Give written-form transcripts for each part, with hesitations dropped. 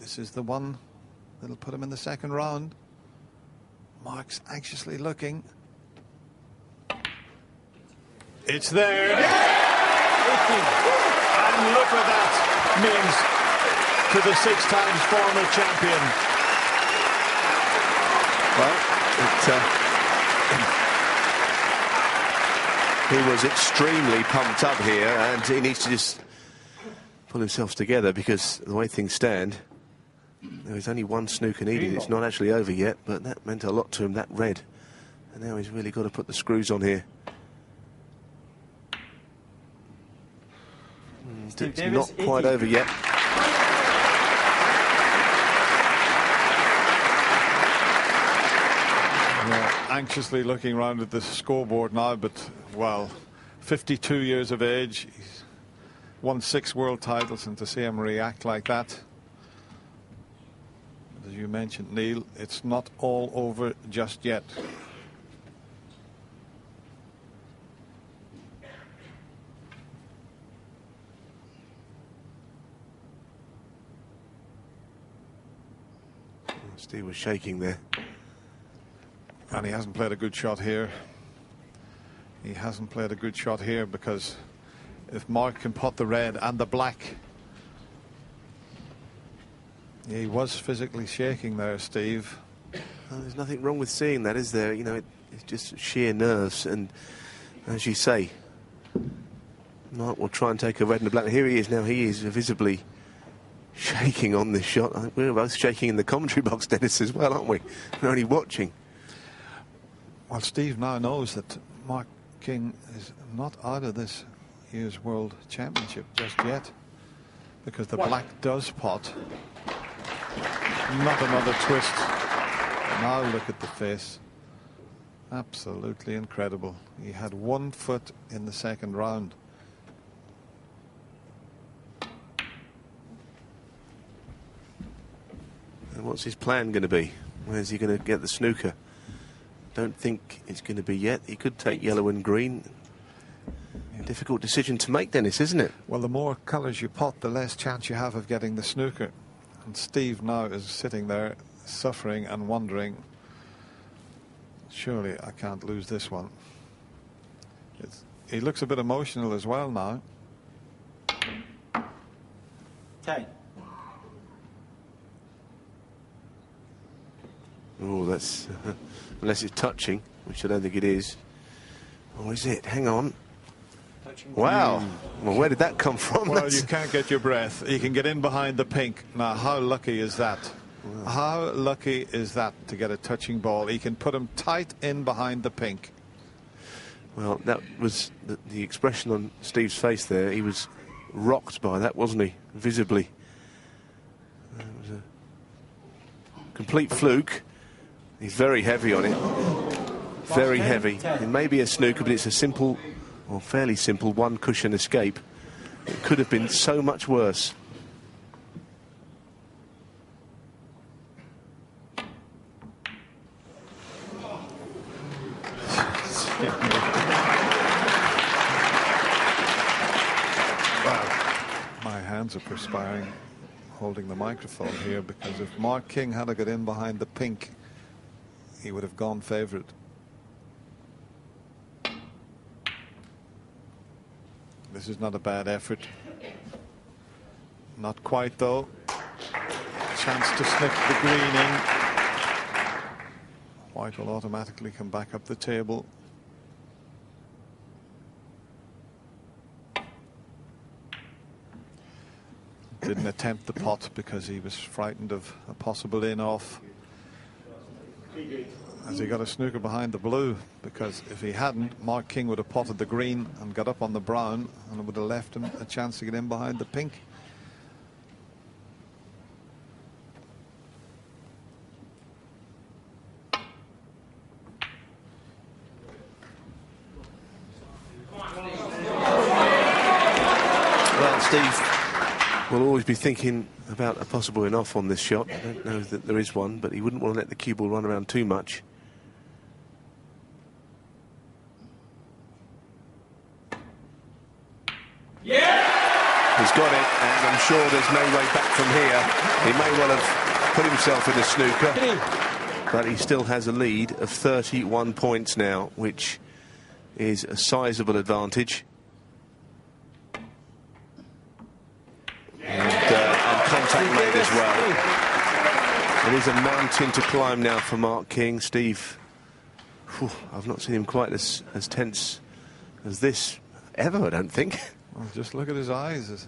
This is the one that'll put him in the second round. Mark's anxiously looking. It's there. And look what that means to the 6 times former champion. Well, he was extremely pumped up here, and he needs to just pull himself together, because the way things stand, there is only one snooker needed. It's not actually over yet, but that meant a lot to him, that red. And now he's really got to put the screws on here. It's not quite over yet. Anxiously looking around at the scoreboard now, but, well, 52 years of age. He's won 6 world titles, and to see him react like that, as you mentioned, Neil, it's not all over just yet. Steve was shaking there. And he hasn't played a good shot here. He hasn't played a good shot here, because if Mark can pot the red and the black. He was physically shaking there, Steve. Well, there's nothing wrong with seeing that, is there? You know, it's just sheer nerves. And as you say, Mark will try and take a red and a black. Here he is now. He is visibly shaking on this shot. I think we're both shaking in the commentary box, Dennis, as well, aren't we? We're only watching. Well, Steve now knows that Mark King is not out of this year's World Championship just yet, because the black does pot. Not another twist. Now look at the face. Absolutely incredible. He had 1 foot in the second round. And what's his plan going to be? Where's he going to get the snooker? Don't think it's going to be yet. He could take yellow and green. Yeah. Difficult decision to make, Dennis, isn't it? Well, the more colours you pot, the less chance you have of getting the snooker. And Steve now is sitting there suffering and wondering, surely I can't lose this one. He looks a bit emotional as well now. Okay. Oh, that's unless it's touching, which I don't think it is. Or is it? Hang on. Wow. Well, where did that come from? Well, you can't get your breath. He can get in behind the pink. Now, how lucky is that? Wow. How lucky is that to get a touching ball? He can put him tight in behind the pink. Well, that was the expression on Steve's face there. He was rocked by that, wasn't he? Visibly. It was a complete fluke. He's very heavy on it. Very heavy. It may be a snooker, but it's a simple, or fairly simple, 1 cushion escape. It could have been so much worse. My hands are perspiring holding the microphone here, because if Mark King had to get in behind the pink, he would have gone favourite. This is not a bad effort. Not quite, though. Chance to snip the green in. White will automatically come back up the table. Didn't attempt the pot because he was frightened of a possible in-off. As he got a snooker behind the blue, because if he hadn't, Mark King would have potted the green and got up on the brown, and it would have left him a chance to get in behind the pink. Well, Steve will always be thinking about a possible in-off on this shot. I don't know that there is one, but he wouldn't want to let the cue ball run around too much. Yeah! He's got it, and I'm sure there's no way back from here. He may well have put himself in a snooker, but he still has a lead of 31 points now, which is a sizable advantage. And contact made as well. It is a mountain to climb now for Mark King. Steve, I've not seen him quite as tense as this ever, I don't think. Well, just look at his eyes.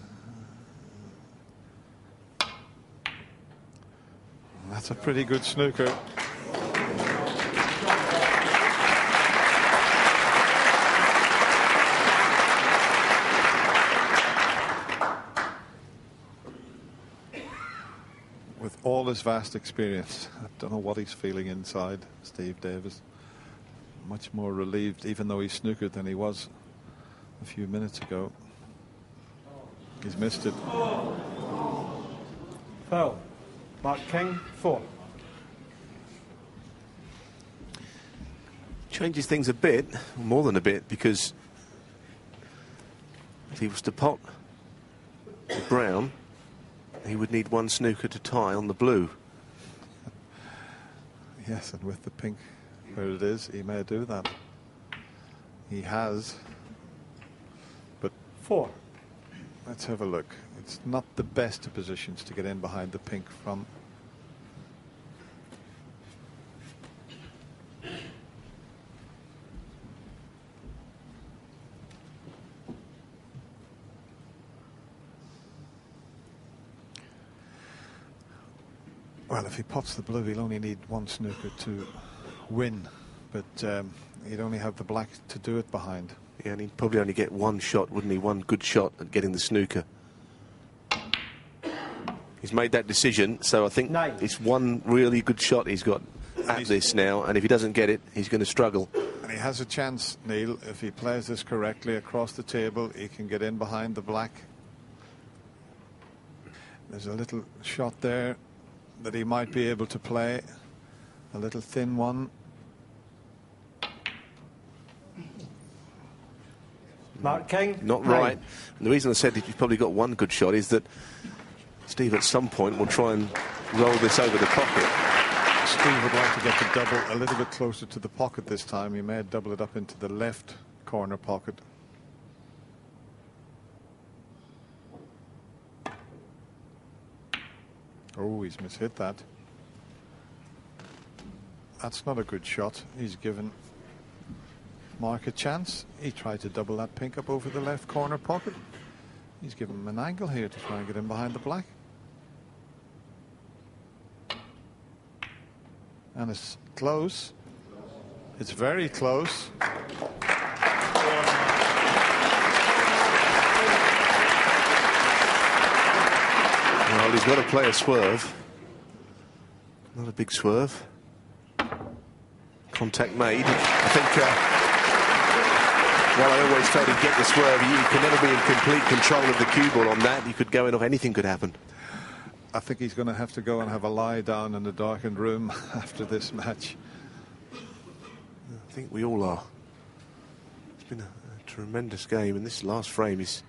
That's a pretty good snooker. With all his vast experience, I don't know what he's feeling inside, Steve Davis. Much more relieved, even though he's snookered, than he was a few minutes ago. He's missed it. Foul. Mark King, 4. Changes things a bit, more than a bit, because if he was to pot the brown, he would need one snooker to tie on the blue. Yes, and with the pink where it is, he may do that. He has. But 4. let's have a look. It's not the best of positions to get in behind the pink from. Well, if he pots the blue, he'll only need one snooker to win, but he'd only have the black to do it behind. Yeah, and he'd probably only get one shot, wouldn't he? One good shot at getting the snooker. He's made that decision, so I think it's one really good shot he's got at this now, and if he doesn't get it, he's going to struggle. And he has a chance, Neil, if he plays this correctly across the table, he can get in behind the black. There's a little shot there that he might be able to play, a little thin one. Mark King. Not right. And the reason I said that you've probably got one good shot is that Steve at some point will try and roll this over the pocket. Steve would like to get the double a little bit closer to the pocket this time. He may double it up into the left corner pocket. Oh, he's mishit that. That's not a good shot. He's given Mark a chance. He tried to double that pink up over the left corner pocket. He's given him an angle here to try and get in behind the black. And it's close. It's very close. Well, he's got to play a swerve. Not a big swerve. Contact made. I think while I always try to get the swerve, you can never be in complete control of the cue ball on that. You could go in off, anything could happen. I think he's going to have to go and have a lie down in the darkened room after this match. I think we all are. It's been a tremendous game, and this last frame is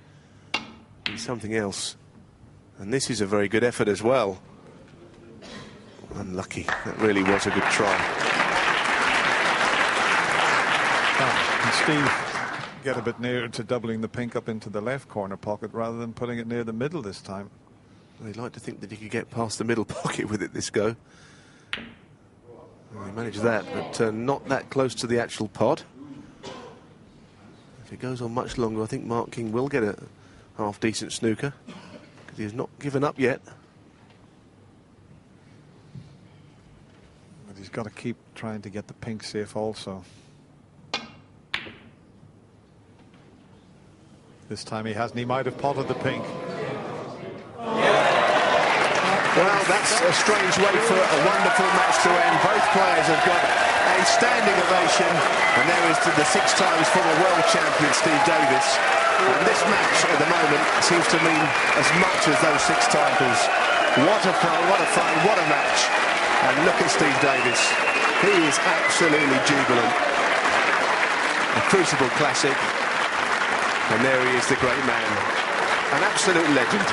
something else. And this is a very good effort as well. Unlucky. That really was a good try. Can Steve get a bit nearer to doubling the pink up into the left corner pocket rather than putting it near the middle this time? I'd like to think that he could get past the middle pocket with it this go. Well, he managed that, but not that close to the actual pod. If it goes on much longer, I think Mark King will get a half-decent snooker. He has not given up yet. But he's got to keep trying to get the pink safe also. This time he hasn't. He might have potted the pink. Well, that's a strange way for a wonderful match to end. Both players have got a standing ovation. And there is the 6 times former world champion Steve Davis. And this match at the moment seems to mean as much as those 6 titles. What a fun, what a fun, what a match. And look at Steve Davis. He is absolutely jubilant. A Crucible classic. And there he is, the great man. An absolute legend.